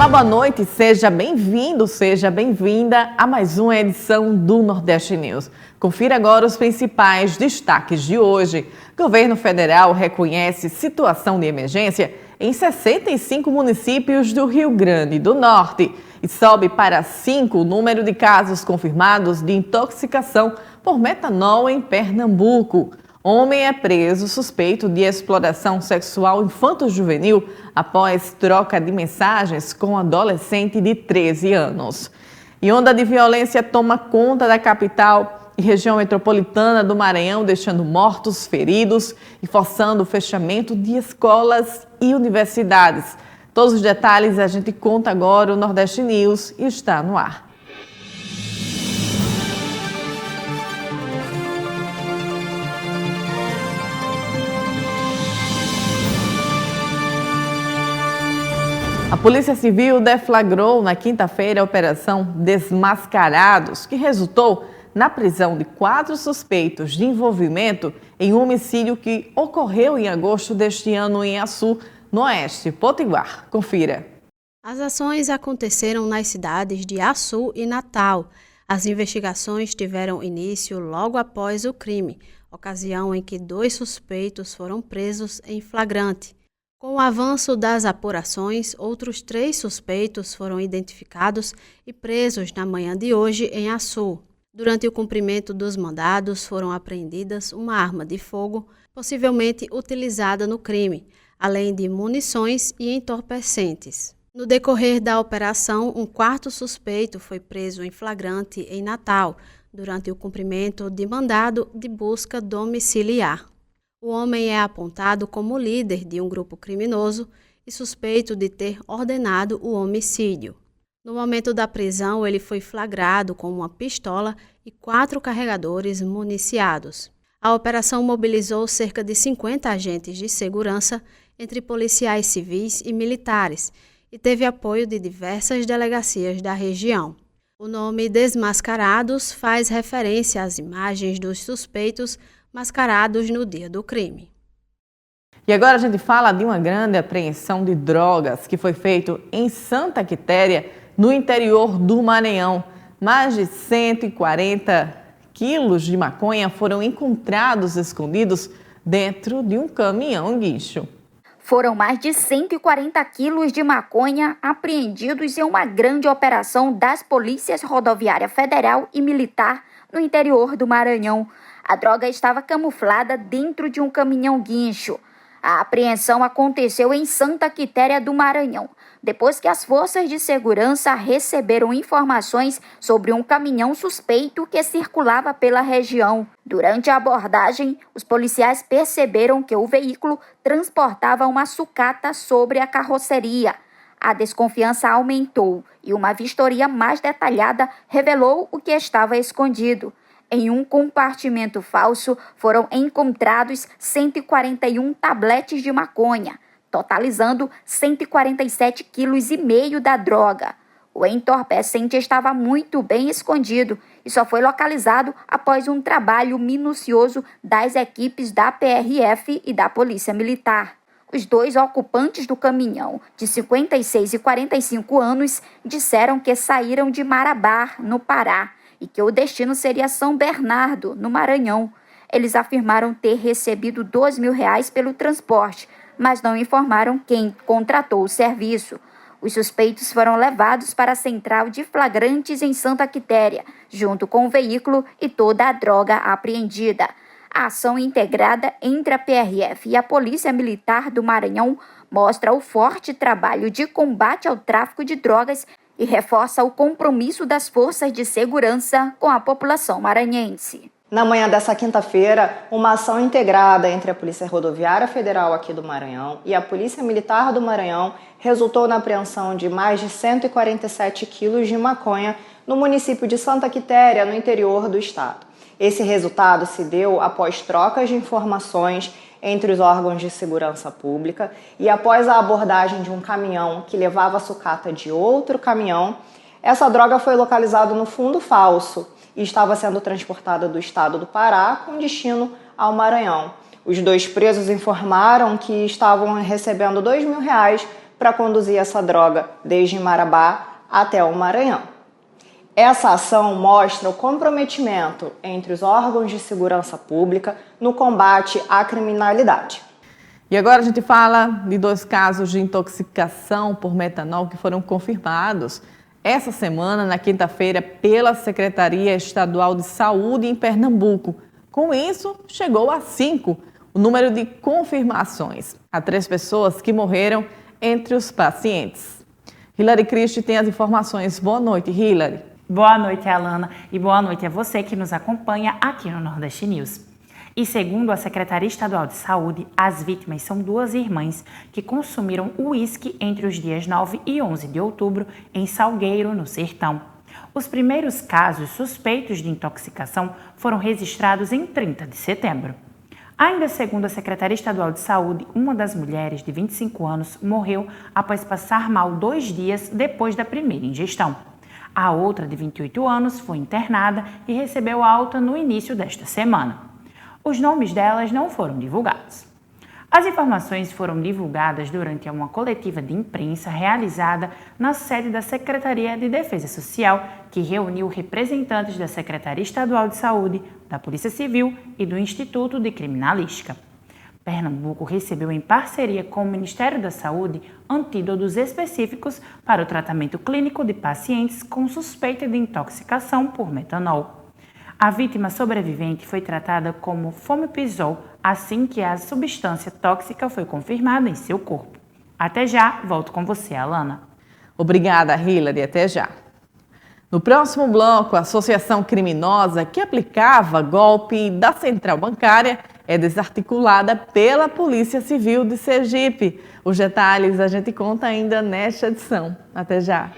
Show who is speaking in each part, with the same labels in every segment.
Speaker 1: Olá, boa noite, seja bem-vindo, seja bem-vinda a mais uma edição do Nordeste News. Confira agora os principais destaques de hoje. O governo federal reconhece situação de emergência em 65 municípios do Rio Grande do Norte e sobe para 5 o número de casos confirmados de intoxicação por metanol em Pernambuco. Homem é preso suspeito de exploração sexual infanto-juvenil após troca de mensagens com adolescente de 13 anos. E onda de violência toma conta da capital e região metropolitana do Maranhão, deixando mortos, feridos e forçando o fechamento de escolas e universidades. Todos os detalhes a gente conta agora, o Nordeste News está no ar. A Polícia Civil deflagrou na quinta-feira a Operação Desmascarados, que resultou na prisão de 4 suspeitos de envolvimento em um homicídio que ocorreu em agosto deste ano em Açu, no Oeste Potiguar. Confira.
Speaker 2: As ações aconteceram nas cidades de Açu e Natal. As investigações tiveram início logo após o crime, ocasião em que 2 suspeitos foram presos em flagrante. Com o avanço das apurações, outros 3 suspeitos foram identificados e presos na manhã de hoje em Açu. Durante o cumprimento dos mandados, foram apreendidas uma arma de fogo, possivelmente utilizada no crime, além de munições e entorpecentes. No decorrer da operação, um 4º suspeito foi preso em flagrante em Natal, durante o cumprimento de mandado de busca domiciliar. O homem é apontado como líder de um grupo criminoso e suspeito de ter ordenado o homicídio. No momento da prisão, ele foi flagrado com uma pistola e 4 carregadores municiados. A operação mobilizou cerca de 50 agentes de segurança, entre policiais civis e militares, e teve apoio de diversas delegacias da região. O nome Desmascarados faz referência às imagens dos suspeitos mascarados no dia do crime.
Speaker 1: E agora a gente fala de uma grande apreensão de drogas que foi feito em Santa Quitéria, no interior do Maranhão. Mais de 140 quilos de maconha foram encontrados escondidos dentro de um caminhão guincho.
Speaker 3: Foram mais de 140 quilos de maconha apreendidos em uma grande operação das Polícias Rodoviária Federal e Militar no interior do Maranhão. A droga estava camuflada dentro de um caminhão guincho. A apreensão aconteceu em Santa Quitéria do Maranhão, depois que as forças de segurança receberam informações sobre um caminhão suspeito que circulava pela região. Durante a abordagem, os policiais perceberam que o veículo transportava uma sucata sobre a carroceria. A desconfiança aumentou e uma vistoria mais detalhada revelou o que estava escondido. Em um compartimento falso, foram encontrados 141 tabletes de maconha, totalizando 147,5 kg da droga. O entorpecente estava muito bem escondido e só foi localizado após um trabalho minucioso das equipes da PRF e da Polícia Militar. Os 2 ocupantes do caminhão, de 56 e 45 anos, disseram que saíram de Marabá, no Pará, e que o destino seria São Bernardo, no Maranhão. Eles afirmaram ter recebido R$2 mil pelo transporte, mas não informaram quem contratou o serviço. Os suspeitos foram levados para a central de flagrantes em Santa Quitéria, junto com o veículo e toda a droga apreendida. A ação integrada entre a PRF e a Polícia Militar do Maranhão mostra o forte trabalho de combate ao tráfico de drogas e reforça o compromisso das forças de segurança com a população maranhense.
Speaker 4: Na manhã dessa quinta-feira, uma ação integrada entre a Polícia Rodoviária Federal aqui do Maranhão e a Polícia Militar do Maranhão resultou na apreensão de mais de 147 quilos de maconha no município de Santa Quitéria, no interior do estado. Esse resultado se deu após trocas de informações entre os órgãos de segurança pública e após a abordagem de um caminhão que levava a sucata de outro caminhão. Essa droga foi localizada no fundo falso e estava sendo transportada do estado do Pará com destino ao Maranhão. Os 2 presos informaram que estavam recebendo R$2 mil para conduzir essa droga desde Marabá até o Maranhão. Essa ação mostra o comprometimento entre os órgãos de segurança pública no combate à criminalidade.
Speaker 1: E agora a gente fala de 2 casos de intoxicação por metanol que foram confirmados essa semana, na quinta-feira, pela Secretaria Estadual de Saúde em Pernambuco. Com isso, chegou a 5 o número de confirmações. Há 3 pessoas que morreram entre os pacientes. Hilary Cristi tem as informações. Boa noite, Hilary.
Speaker 5: Boa noite, Alana, e boa noite a você que nos acompanha aqui no Nordeste News. E segundo a Secretaria Estadual de Saúde, as vítimas são 2 irmãs que consumiram uísque entre os dias 9 e 11 de outubro em Salgueiro, no Sertão. Os primeiros casos suspeitos de intoxicação foram registrados em 30 de setembro. Ainda segundo a Secretaria Estadual de Saúde, uma das mulheres de 25 anos morreu após passar mal 2 dias depois da primeira ingestão. A outra, de 28 anos, foi internada e recebeu alta no início desta semana. Os nomes delas não foram divulgados. As informações foram divulgadas durante uma coletiva de imprensa realizada na sede da Secretaria de Defesa Social, que reuniu representantes da Secretaria Estadual de Saúde, da Polícia Civil e do Instituto de Criminalística. Pernambuco recebeu em parceria com o Ministério da Saúde antídotos específicos para o tratamento clínico de pacientes com suspeita de intoxicação por metanol. A vítima sobrevivente foi tratada como fomepizol assim que a substância tóxica foi confirmada em seu corpo. Até já, volto com você, Alana.
Speaker 1: Obrigada, Hilary, até já. No próximo bloco, a associação criminosa que aplicava golpe da central bancária é desarticulada pela Polícia Civil de Sergipe. Os detalhes a gente conta ainda nesta edição. Até já.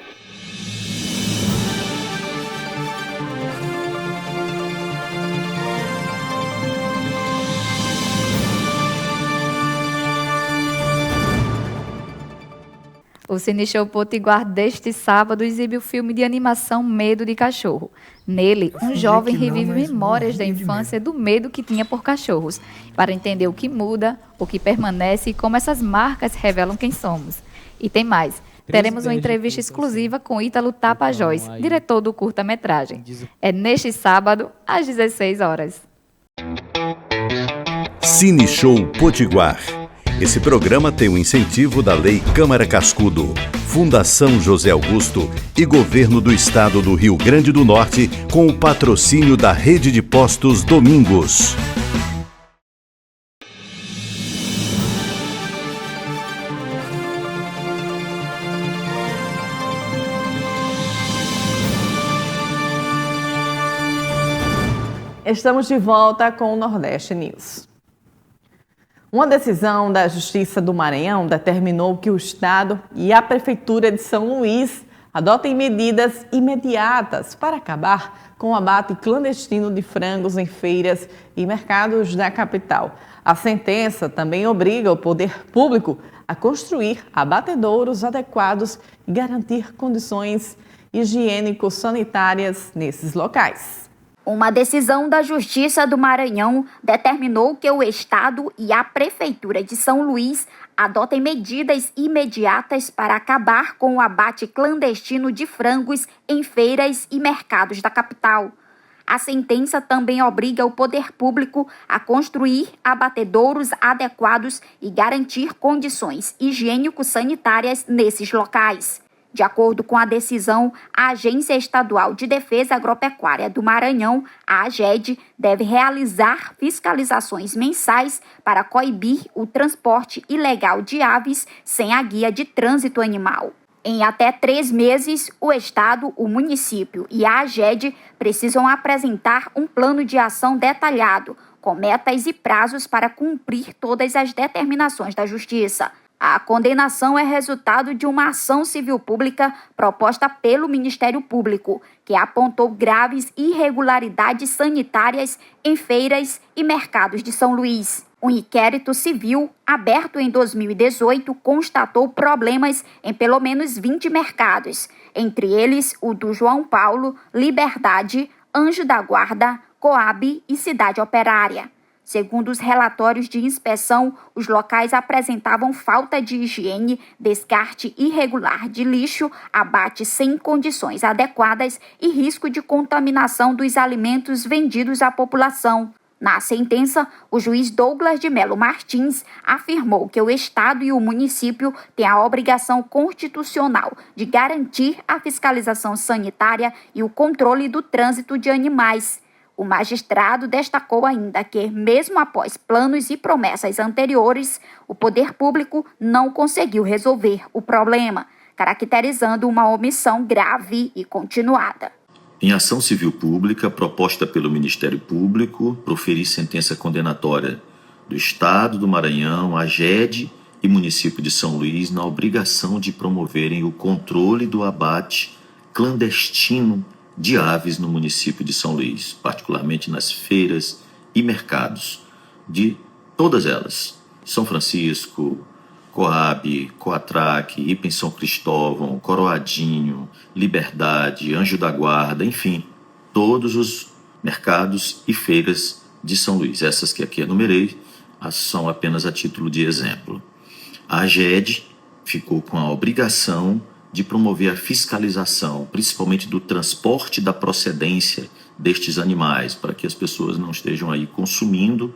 Speaker 6: O Cine Show Potiguar deste sábado exibe o filme de animação Medo de Cachorro. Nele, um jovem revive memórias da infância do medo que tinha por cachorros, para entender o que muda, o que permanece e como essas marcas revelam quem somos. E tem mais, teremos uma entrevista exclusiva com Ítalo Tapajós, diretor do curta-metragem. É neste sábado, às 16 horas.
Speaker 7: Cine Show Potiguar. Esse programa tem o incentivo da Lei Câmara Cascudo, Fundação José Augusto e Governo do Estado do Rio Grande do Norte, com o patrocínio da Rede de Postos Domingos.
Speaker 1: Estamos de volta com o Nordeste News. Uma decisão da Justiça do Maranhão determinou que o Estado e a Prefeitura de São Luís adotem medidas imediatas para acabar com o abate clandestino de frangos em feiras e mercados da capital. A sentença também obriga o poder público a construir abatedouros adequados e garantir condições higiênico-sanitárias nesses locais.
Speaker 3: Uma decisão da Justiça do Maranhão determinou que o Estado e a Prefeitura de São Luís adotem medidas imediatas para acabar com o abate clandestino de frangos em feiras e mercados da capital. A sentença também obriga o poder público a construir abatedouros adequados e garantir condições higiênico-sanitárias nesses locais. De acordo com a decisão, a Agência Estadual de Defesa Agropecuária do Maranhão, a AGED, deve realizar fiscalizações mensais para coibir o transporte ilegal de aves sem a guia de trânsito animal. Em até 3 meses, o Estado, o município e a AGED precisam apresentar um plano de ação detalhado, com metas e prazos para cumprir todas as determinações da Justiça. A condenação é resultado de uma ação civil pública proposta pelo Ministério Público, que apontou graves irregularidades sanitárias em feiras e mercados de São Luís. Um inquérito civil, aberto em 2018, constatou problemas em pelo menos 20 mercados, entre eles o do João Paulo, Liberdade, Anjo da Guarda, Coab e Cidade Operária. Segundo os relatórios de inspeção, os locais apresentavam falta de higiene, descarte irregular de lixo, abate sem condições adequadas e risco de contaminação dos alimentos vendidos à população. Na sentença, o juiz Douglas de Melo Martins afirmou que o Estado e o município têm a obrigação constitucional de garantir a fiscalização sanitária e o controle do trânsito de animais. O magistrado destacou ainda que, mesmo após planos e promessas anteriores, o poder público não conseguiu resolver o problema, caracterizando uma omissão grave e continuada.
Speaker 8: Em ação civil pública proposta pelo Ministério Público, proferir sentença condenatória do Estado do Maranhão, AGED e município de São Luís na obrigação de promoverem o controle do abate clandestino de aves no município de São Luís, particularmente nas feiras e mercados de todas elas, São Francisco, Coab, Coatraque, Ipem São Cristóvão, Coroadinho, Liberdade, Anjo da Guarda, enfim, todos os mercados e feiras de São Luís. Essas que aqui enumerei são apenas a título de exemplo. A AGED ficou com a obrigação de promover a fiscalização, principalmente do transporte da procedência destes animais, para que as pessoas não estejam aí consumindo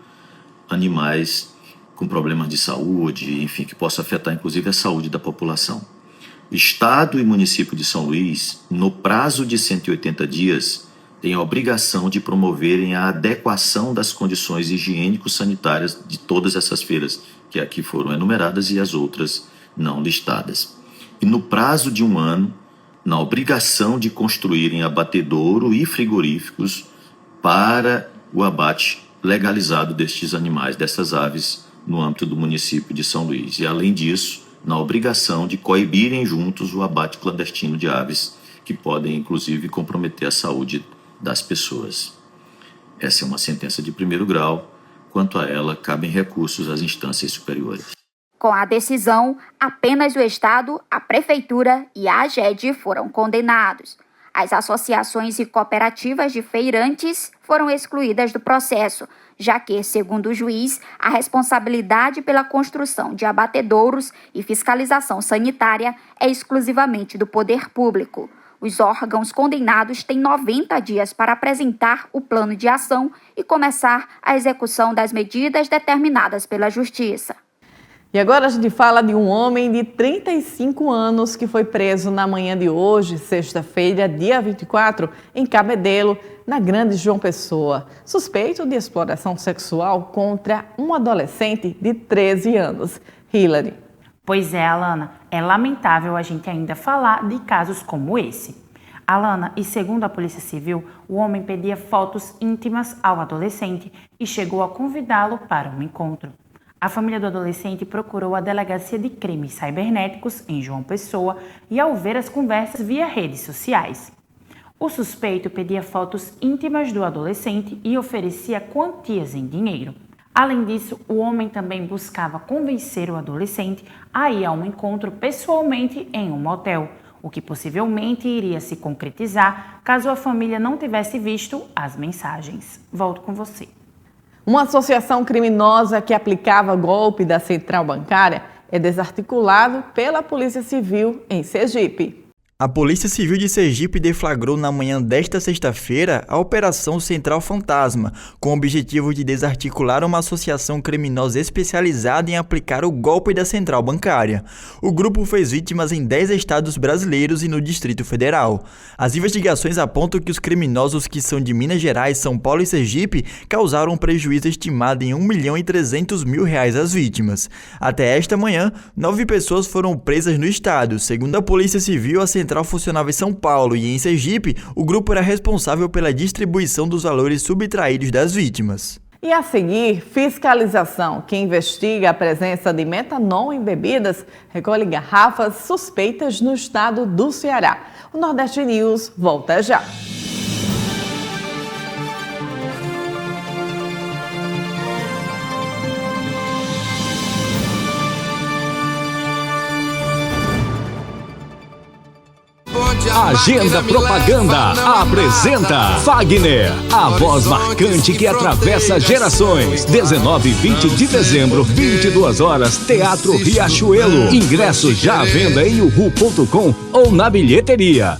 Speaker 8: animais com problemas de saúde, enfim, que possa afetar inclusive a saúde da população. Estado e município de São Luís, no prazo de 180 dias, têm a obrigação de promoverem a adequação das condições higiênico-sanitárias de todas essas feiras que aqui foram enumeradas e as outras não listadas. E no prazo de 1 ano, na obrigação de construírem abatedouro e frigoríficos para o abate legalizado destes animais, dessas aves, no âmbito do município de São Luís. E, além disso, na obrigação de coibirem juntos o abate clandestino de aves, que podem, inclusive, comprometer a saúde das pessoas. Essa é uma sentença de primeiro grau. Quanto a ela, cabem recursos às instâncias superiores.
Speaker 3: Com a decisão, apenas o Estado, a Prefeitura e a AGED foram condenados. As associações e cooperativas de feirantes foram excluídas do processo, já que, segundo o juiz, a responsabilidade pela construção de abatedouros e fiscalização sanitária é exclusivamente do poder público. Os órgãos condenados têm 90 dias para apresentar o plano de ação e começar a execução das medidas determinadas pela Justiça.
Speaker 1: E agora a gente fala de um homem de 35 anos que foi preso na manhã de hoje, sexta-feira, dia 24, em Cabedelo, na Grande João Pessoa, suspeito de exploração sexual contra um adolescente de 13 anos. Hilary.
Speaker 5: Pois é, Alana, é lamentável a gente ainda falar de casos como esse. Alana, e segundo a Polícia Civil, o homem pedia fotos íntimas ao adolescente e chegou a convidá-lo para um encontro. A família do adolescente procurou a Delegacia de Crimes Cibernéticos em João Pessoa e ao ver as conversas via redes sociais. O suspeito pedia fotos íntimas do adolescente e oferecia quantias em dinheiro. Além disso, o homem também buscava convencer o adolescente a ir a um encontro pessoalmente em um motel, o que possivelmente iria se concretizar caso a família não tivesse visto as mensagens. Volto com você.
Speaker 1: Uma associação criminosa que aplicava golpe da central bancária é desarticulado pela Polícia Civil em Sergipe.
Speaker 9: A Polícia Civil de Sergipe deflagrou na manhã desta sexta-feira a Operação Central Fantasma, com o objetivo de desarticular uma associação criminosa especializada em aplicar o golpe da central bancária. O grupo fez vítimas em 10 estados brasileiros e no Distrito Federal. As investigações apontam que os criminosos, que são de Minas Gerais, São Paulo e Sergipe, causaram um prejuízo estimado em R$1.300.000 às vítimas. Até esta manhã, 9 pessoas foram presas no estado. Segundo a Polícia Civil, a central funcionava em São Paulo e em Sergipe, o grupo era responsável pela distribuição dos valores subtraídos das vítimas.
Speaker 1: E a seguir, fiscalização, que investiga a presença de metanol em bebidas, recolhe garrafas suspeitas no estado do Ceará. O Nordeste News volta já.
Speaker 10: Onde Agenda Propaganda apresenta Fagner, a voz marcante que atravessa gerações. 19 e 20 de dezembro, 22 horas, Teatro Riachuelo. Ingressos já à venda em uhu.com ou na bilheteria.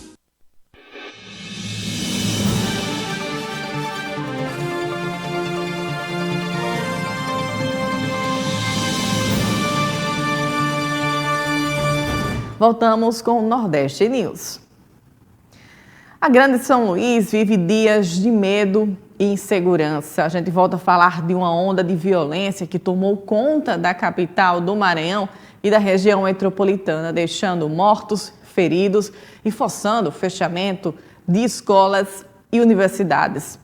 Speaker 1: Voltamos com o Nordeste News. A Grande São Luís vive dias de medo e insegurança. A gente volta a falar de uma onda de violência que tomou conta da capital do Maranhão e da região metropolitana, deixando mortos, feridos e forçando o fechamento de escolas e universidades.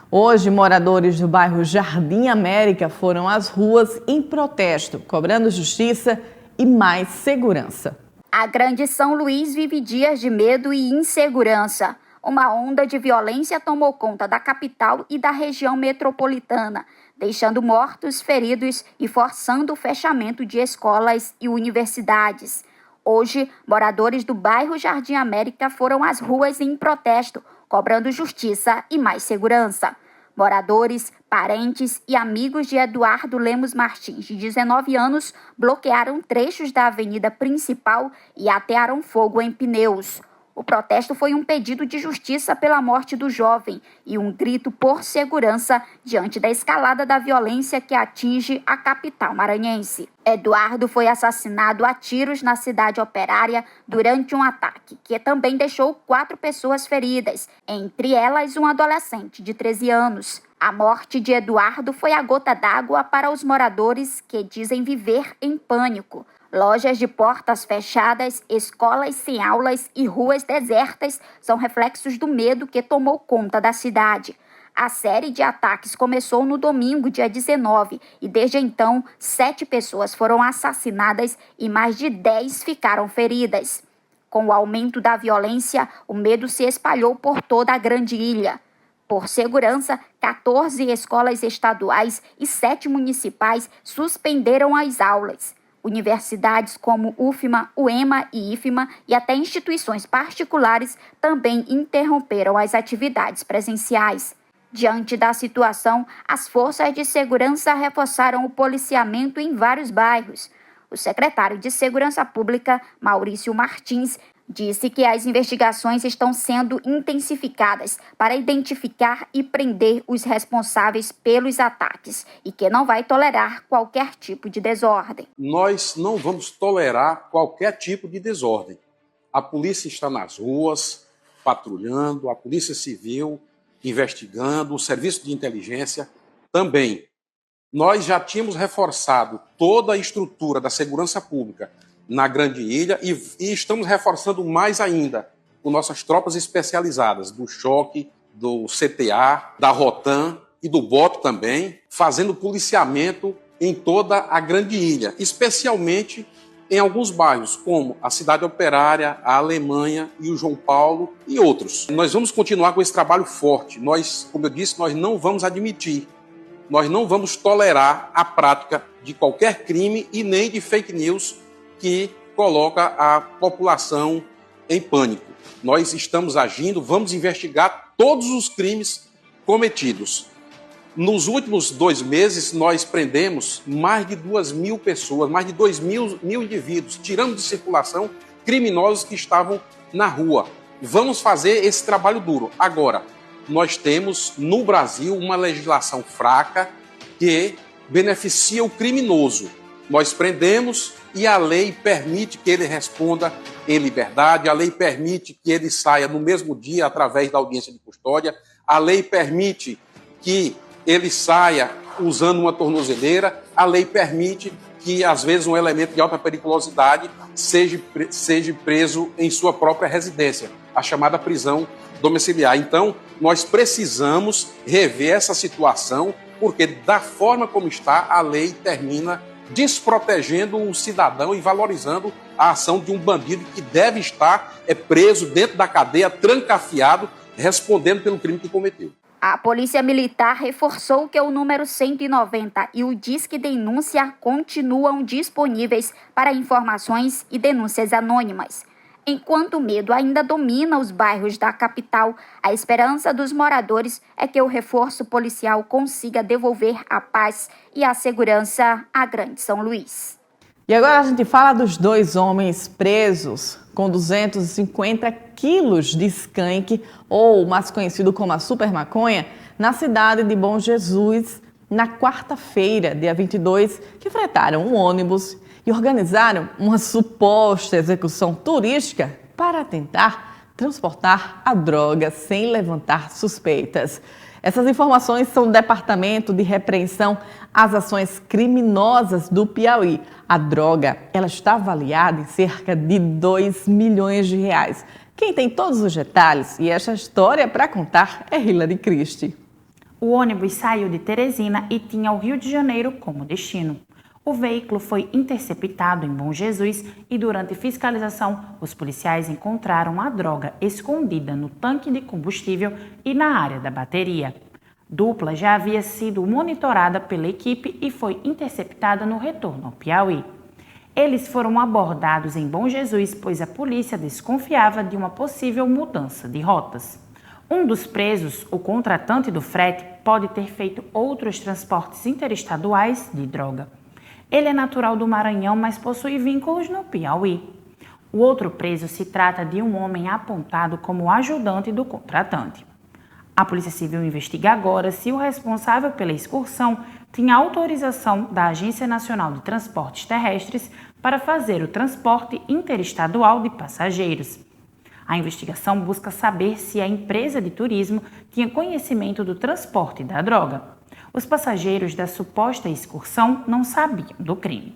Speaker 1: Hoje, moradores do bairro Jardim América foram às ruas em protesto, cobrando justiça e mais segurança.
Speaker 3: A Grande São Luís vive dias de medo e insegurança. Uma onda de violência tomou conta da capital e da região metropolitana, deixando mortos, feridos e forçando o fechamento de escolas e universidades. Hoje, moradores do bairro Jardim América foram às ruas em protesto, cobrando justiça e mais segurança. Moradores, parentes e amigos de Eduardo Lemos Martins, de 19 anos, bloquearam trechos da avenida principal e atearam fogo em pneus. O protesto foi um pedido de justiça pela morte do jovem e um grito por segurança diante da escalada da violência que atinge a capital maranhense. Eduardo foi assassinado a tiros na cidade operária durante um ataque, que também deixou 4 pessoas feridas, entre elas um adolescente de 13 anos. A morte de Eduardo foi a gota d'água para os moradores que dizem viver em pânico. Lojas de portas fechadas, escolas sem aulas e ruas desertas são reflexos do medo que tomou conta da cidade. A série de ataques começou no domingo, dia 19, e desde então, 7 pessoas foram assassinadas e mais de 10 ficaram feridas. Com o aumento da violência, o medo se espalhou por toda a grande ilha. Por segurança, 14 escolas estaduais e 7 municipais suspenderam as aulas. Universidades como UFMA, UEMA e IFMA e até instituições particulares também interromperam as atividades presenciais. Diante da situação, as forças de segurança reforçaram o policiamento em vários bairros. O secretário de Segurança Pública, Maurício Martins, disse que as investigações estão sendo intensificadas para identificar e prender os responsáveis pelos ataques e que não vai tolerar qualquer tipo de desordem.
Speaker 11: Nós não vamos tolerar qualquer tipo de desordem. A polícia está nas ruas, patrulhando, a Polícia Civil investigando, o Serviço de Inteligência também. Nós já tínhamos reforçado toda a estrutura da segurança pública na Grande Ilha e estamos reforçando mais ainda com nossas tropas especializadas do Choque, do CTA, da Rotan e do BOP também, fazendo policiamento em toda a Grande Ilha, especialmente em alguns bairros, como a Cidade Operária, a Alemanha e o João Paulo e outros. Nós vamos continuar com esse trabalho forte. Nós, como eu disse, nós não vamos admitir, nós não vamos tolerar a prática de qualquer crime e nem de fake news que coloca a população em pânico. Nós estamos agindo, vamos investigar todos os crimes cometidos. Nos últimos 2 meses, nós prendemos mais de 2.000 pessoas, mais de 2.000 indivíduos, tirando de circulação criminosos que estavam na rua. Vamos fazer esse trabalho duro. Agora, nós temos no Brasil uma legislação fraca que beneficia o criminoso. Nós prendemos e a lei permite que ele responda em liberdade, a lei permite que ele saia no mesmo dia através da audiência de custódia, a lei permite que ele saia usando uma tornozeleira, a lei permite que, às vezes, um elemento de alta periculosidade seja preso em sua própria residência, a chamada prisão domiciliar. Então, nós precisamos rever essa situação, porque da forma como está, a lei termina desprotegendo o cidadão e valorizando a ação de um bandido que deve estar preso dentro da cadeia, trancafiado, respondendo pelo crime que cometeu.
Speaker 3: A Polícia Militar reforçou que o número 190 e o Disque Denúncia continuam disponíveis para informações e denúncias anônimas. Enquanto o medo ainda domina os bairros da capital, a esperança dos moradores é que o reforço policial consiga devolver a paz e a segurança à Grande São Luís.
Speaker 1: E agora a gente fala dos 2 homens presos com 250 quilos de skunk, ou mais conhecido como a super maconha, na cidade de Bom Jesus, na quarta-feira, dia 22, que fretaram um ônibus e organizaram uma suposta execução turística para tentar transportar a droga sem levantar suspeitas. Essas informações são do Departamento de Repreensão às Ações Criminosas do Piauí. A droga, ela está avaliada em cerca de 2 milhões de reais. Quem tem todos os detalhes e esta história para contar é Hilary Christie.
Speaker 5: O ônibus saiu de Teresina e tinha o Rio de Janeiro como destino. O veículo foi interceptado em Bom Jesus e, durante fiscalização, os policiais encontraram a droga escondida no tanque de combustível e na área da bateria. Dupla já havia sido monitorada pela equipe e foi interceptada no retorno ao Piauí. Eles foram abordados em Bom Jesus, pois a polícia desconfiava de uma possível mudança de rotas. Um dos presos, o contratante do frete, pode ter feito outros transportes interestaduais de droga. Ele é natural do Maranhão, mas possui vínculos no Piauí. O outro preso se trata de um homem apontado como ajudante do contratante. A Polícia Civil investiga agora se o responsável pela excursão tinha autorização da Agência Nacional de Transportes Terrestres para fazer o transporte interestadual de passageiros. A investigação busca saber se a empresa de turismo tinha conhecimento do transporte da droga. Os passageiros da suposta excursão não sabiam do crime.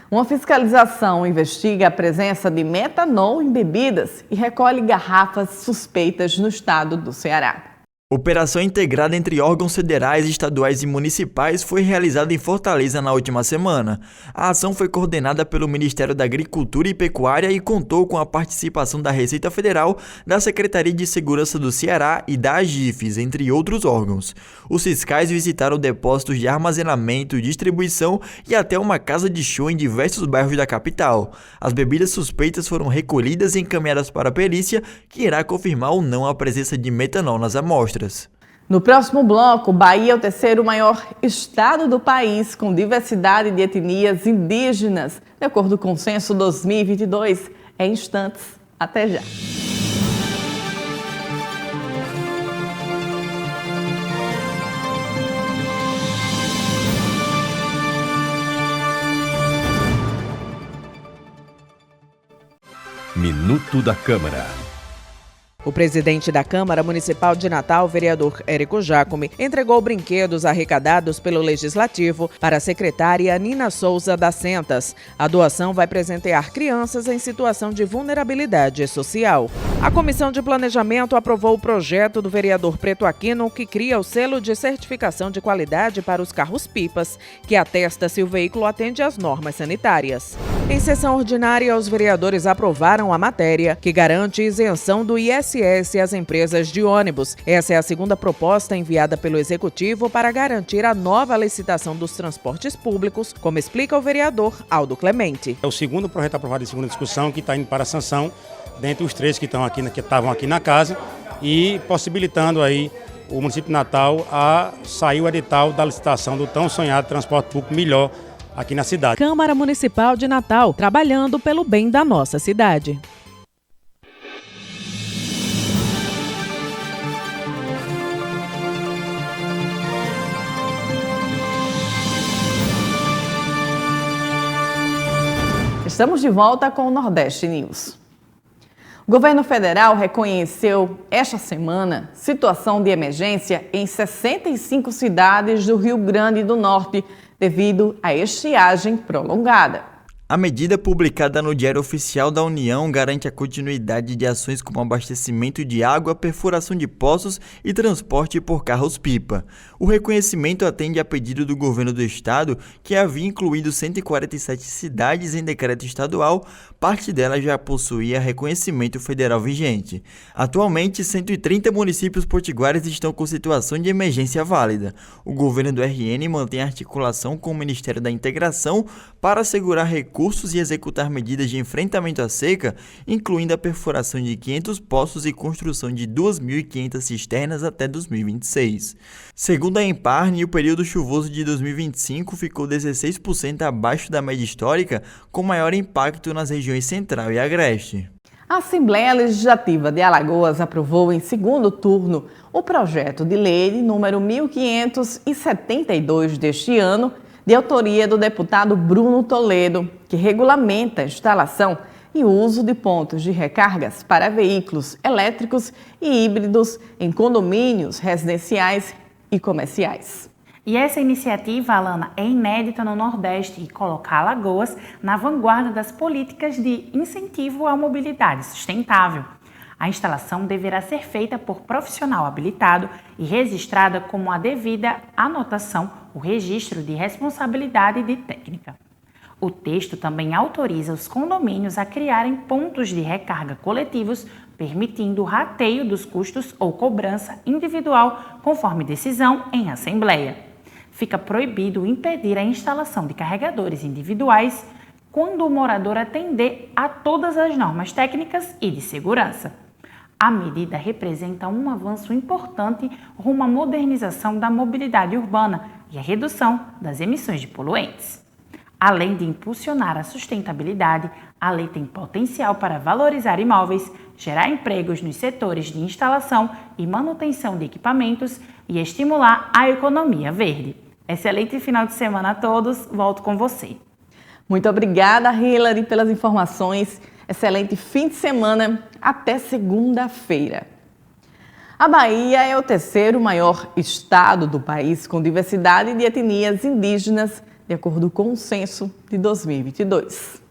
Speaker 1: Uma fiscalização investiga a presença de metanol em bebidas e recolhe garrafas suspeitas no estado do Ceará.
Speaker 9: Operação integrada entre órgãos federais, estaduais e municipais foi realizada em Fortaleza na última semana. A ação foi coordenada pelo Ministério da Agricultura e Pecuária e contou com a participação da Receita Federal, da Secretaria de Segurança do Ceará e da AGIFES, entre outros órgãos. Os fiscais visitaram depósitos de armazenamento, distribuição e até uma casa de show em diversos bairros da capital. As bebidas suspeitas foram recolhidas e encaminhadas para a perícia, que irá confirmar ou não a presença de metanol nas amostras.
Speaker 1: No próximo bloco, Bahia é o terceiro maior estado do país com diversidade de etnias indígenas, de acordo com o Censo 2022. Em instantes, até já.
Speaker 10: Minuto da Câmara.
Speaker 12: O presidente da Câmara Municipal de Natal, vereador Érico Jacome, entregou brinquedos arrecadados pelo Legislativo para a secretária Nina Souza das Sentas. A doação vai presentear crianças em situação de vulnerabilidade social. A Comissão de Planejamento aprovou o projeto do vereador Preto Aquino, que cria o selo de certificação de qualidade para os carros-pipas, que atesta se o veículo atende às normas sanitárias. Em sessão ordinária, os vereadores aprovaram a matéria que garante isenção do ISS às empresas de ônibus. Essa é a segunda proposta enviada pelo Executivo para garantir a nova licitação dos transportes públicos, como explica o vereador Aldo Clemente.
Speaker 13: É o segundo projeto aprovado em segunda discussão que está indo para a sanção, dentre os 3 que estavam aqui na casa, e possibilitando aí o município de Natal a sair o edital da licitação do tão sonhado transporte público melhor aqui na cidade.
Speaker 12: Câmara Municipal de Natal, trabalhando pelo bem da nossa cidade.
Speaker 1: Estamos de volta com o Nordeste News. O governo federal reconheceu esta semana situação de emergência em 65 cidades do Rio Grande do Norte devido à estiagem prolongada.
Speaker 9: A medida publicada no Diário Oficial da União garante a continuidade de ações como abastecimento de água, perfuração de poços e transporte por carros-pipa. O reconhecimento atende a pedido do governo do estado, que havia incluído 147 cidades em decreto estadual, parte delas já possuía reconhecimento federal vigente. Atualmente, 130 municípios potiguares estão com situação de emergência válida. O governo do RN mantém articulação com o Ministério da Integração para assegurar recursos recursos e executar medidas de enfrentamento à seca, incluindo a perfuração de 500 poços e construção de 2.500 cisternas até 2026. Segundo a Emparne, o período chuvoso de 2025 ficou 16% abaixo da média histórica, com maior impacto nas regiões Central e Agreste.
Speaker 1: A Assembleia Legislativa de Alagoas aprovou em segundo turno o projeto de lei número 1572 deste ano, de autoria do deputado Bruno Toledo, que regulamenta a instalação e uso de pontos de recargas para veículos elétricos e híbridos em condomínios residenciais e comerciais.
Speaker 5: E essa iniciativa, Alana, é inédita no Nordeste e coloca Alagoas na vanguarda das políticas de incentivo à mobilidade sustentável. A instalação deverá ser feita por profissional habilitado e registrada com a devida anotação, o registro de responsabilidade de técnica. O texto também autoriza os condomínios a criarem pontos de recarga coletivos, permitindo o rateio dos custos ou cobrança individual, conforme decisão em assembleia. Fica proibido impedir a instalação de carregadores individuais quando o morador atender a todas as normas técnicas e de segurança. A medida representa um avanço importante rumo à modernização da mobilidade urbana e à redução das emissões de poluentes. Além de impulsionar a sustentabilidade, a lei tem potencial para valorizar imóveis, gerar empregos nos setores de instalação e manutenção de equipamentos e estimular a economia verde. Excelente final de semana a todos. Volto com você.
Speaker 1: Muito obrigada, Hilary, pelas informações. Excelente fim de semana. Até segunda-feira. A Bahia é o terceiro maior estado do país com diversidade de etnias indígenas, de acordo com o censo de 2022.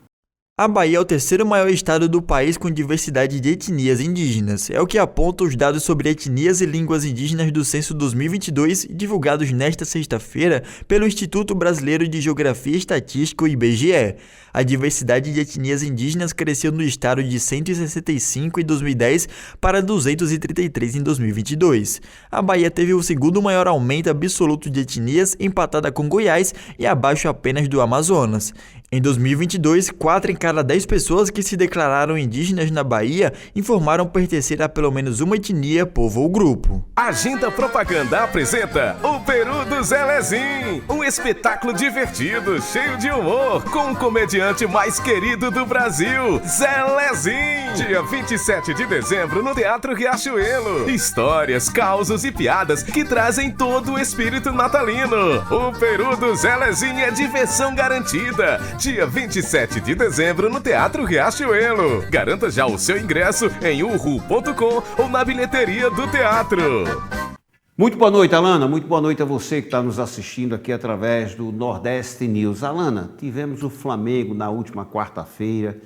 Speaker 9: A Bahia é o terceiro maior estado do país com diversidade de etnias indígenas. É o que apontam os dados sobre etnias e línguas indígenas do Censo 2022, divulgados nesta sexta-feira pelo Instituto Brasileiro de Geografia e Estatística, o IBGE. A diversidade de etnias indígenas cresceu no estado de 165 em 2010 para 233 em 2022. A Bahia teve o segundo maior aumento absoluto de etnias, empatada com Goiás e abaixo apenas do Amazonas. Em 2022, 4 em cada 10 pessoas que se declararam indígenas na Bahia informaram pertencer a pelo menos uma etnia, povo ou grupo.
Speaker 10: Agenda Propaganda apresenta O Peru do Zé Lezin, um espetáculo divertido, cheio de humor, com o comediante mais querido do Brasil, Zé Lezin. Dia 27 de dezembro no Teatro Riachuelo. Histórias, causos e piadas que trazem todo o espírito natalino. O Peru do Zé Lezin é diversão garantida. Dia 27 de dezembro no Teatro Riachuelo. Garanta já o seu ingresso em uhu.com ou na bilheteria do teatro.
Speaker 14: Muito boa noite, Alana. Muito boa noite a você que está nos assistindo aqui através do Nordeste News. Alana, tivemos o Flamengo na última quarta-feira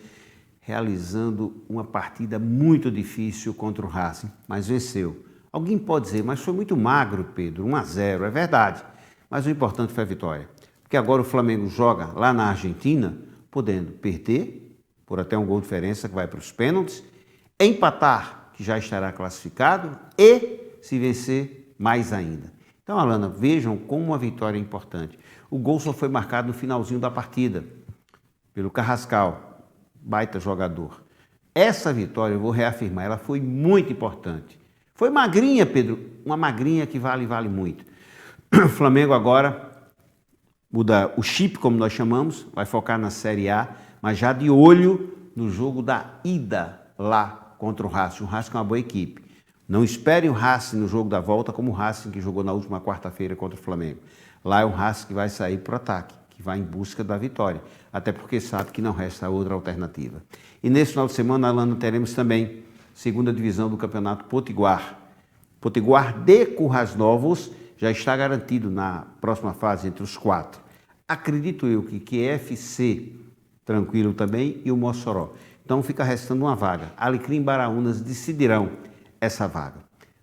Speaker 14: realizando uma partida muito difícil contra o Racing, mas venceu. Alguém pode dizer, mas foi muito magro, Pedro, 1-0, é verdade. Mas o importante foi a vitória. Porque agora o Flamengo joga lá na Argentina, podendo perder, por até um gol de diferença, que vai para os pênaltis, empatar, que já estará classificado, e, se vencer, mais ainda. Então, Alana, vejam como uma vitória é importante. O gol só foi marcado no finalzinho da partida, pelo Carrascal, baita jogador. Essa vitória, eu vou reafirmar, ela foi muito importante. Foi magrinha, Pedro, uma magrinha que vale muito. O Flamengo agora muda o chip, como nós chamamos, vai focar na Série A, mas já de olho no jogo da ida lá contra o Racing. O Racing é uma boa equipe. Não esperem o Racing no jogo da volta como o Racing que jogou na última quarta-feira contra o Flamengo. Lá é o Racing que vai sair para o ataque, que vai em busca da vitória, até porque sabe que não resta outra alternativa. E nesse final de semana, Alana, teremos também segunda divisão do Campeonato Potiguar. Potiguar de Currais Novos já está garantido na próxima fase entre os 4. Acredito eu que QFC, tranquilo também, e o Mossoró. Então fica restando uma vaga. Alecrim e Baraunas decidirão essa vaga.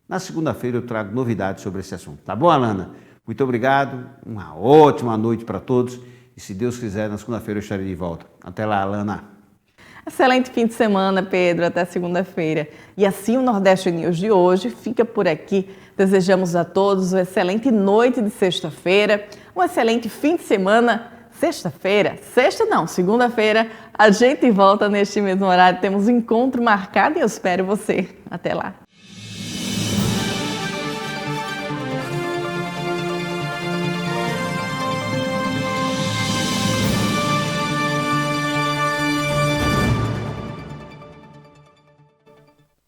Speaker 14: Na segunda-feira eu trago novidades sobre esse assunto. Tá bom, Alana? Muito obrigado, uma ótima noite para todos. E se Deus quiser, na segunda-feira eu estarei de volta. Até lá, Alana.
Speaker 1: Excelente fim de semana, Pedro. Até segunda-feira. E assim o Nordeste News de hoje fica por aqui. Desejamos a todos uma excelente noite de sexta-feira, um excelente fim de semana. Segunda-feira, a gente volta neste mesmo horário. Temos um encontro marcado e eu espero você. Até lá.